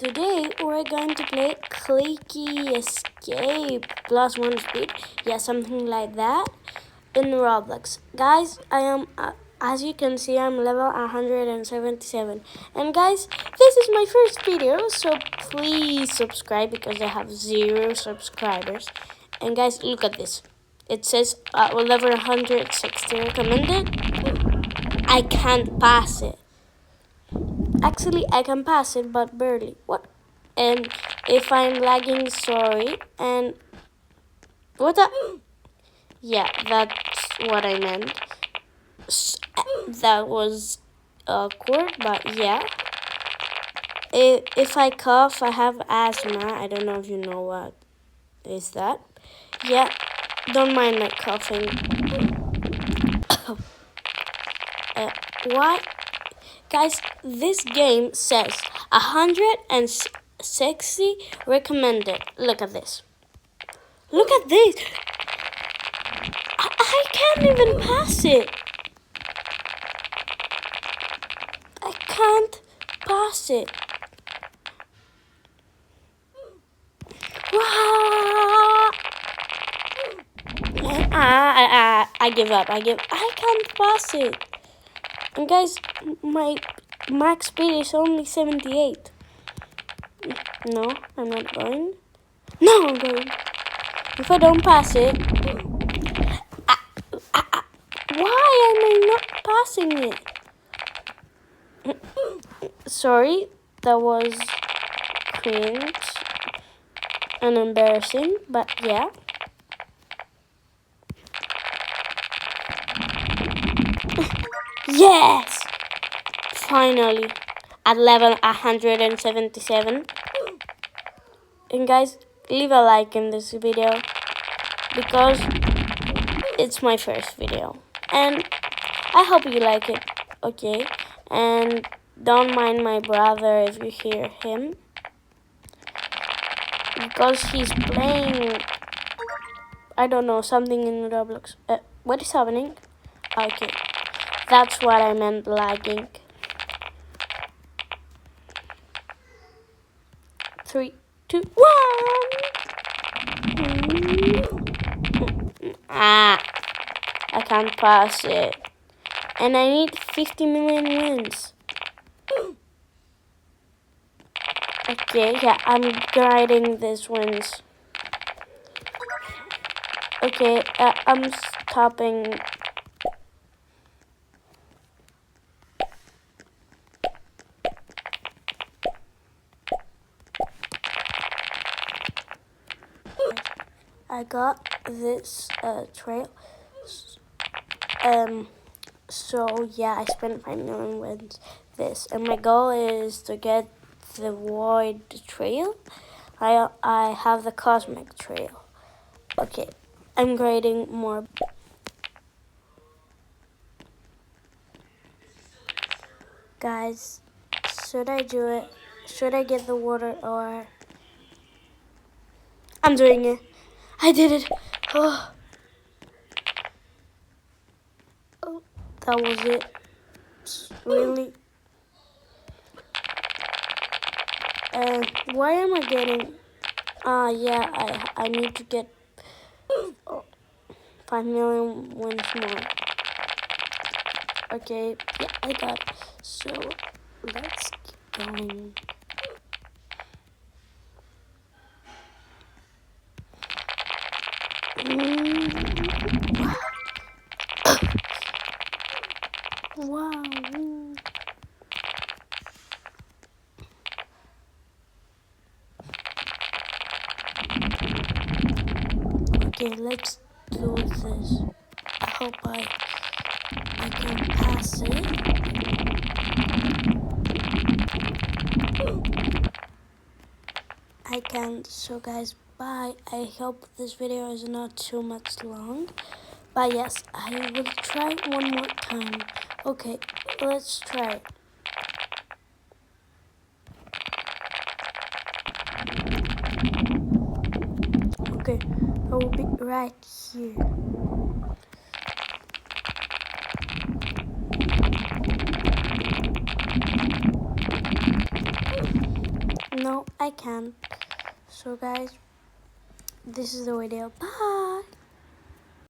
Today we're going to play Clicky Escape plus 1 speed, yeah, something like that, in Roblox. Guys, I am, as you can see, I'm level 177. And guys, this is my first video, so please subscribe because I have 0 subscribers. And guys, look at this. It says level 160 recommended. I can't pass it. Actually, I can pass it, but barely. What? And if I'm lagging, sorry. And what the? Yeah, that's what I meant. That was awkward, but yeah. If I cough, I have asthma. I don't know if you know what is that. Yeah, don't mind my coughing. Why? Guys, this game says 160 recommended. Look at this. Look at this. I can't even pass it. I can't pass it. I give up. I can't pass it. And guys, my max speed is only 78. No, I'm not going. No, I'm going. If I don't pass it, why am I not passing it? Sorry, that was cringe and embarrassing, but yeah. Yes! Finally, at level 177. And guys, leave a like in this video because it's my first video. And I hope you like it, okay? And don't mind my brother if you hear him, because he's playing, I don't know, something in Roblox. What is happening? Okay, that's what I meant, lagging. 3, 2, 1. I can't pass it. And I need 50 million wins. Okay, yeah, I'm grinding these wins. Okay, I'm stopping. I got this trail. So yeah, I spent 5 million wins this, and my goal is to get the void trail. I have the cosmic trail. Okay, I'm grading more. Guys, should I do it? Should I get the water or? I'm doing it. I did it. Oh, that was it. Really? Why am I getting? Yeah, I need to get 5 million wins more. Okay, yeah, I got it. So let's keep going. Wow. Okay, let's do this. I hope I can pass it. I can. So guys, bye. I hope this video is not too much long. But yes, I will try one more time. Okay, let's try it. Okay, I will be right here. No, I can't. So guys, this is the video. Bye.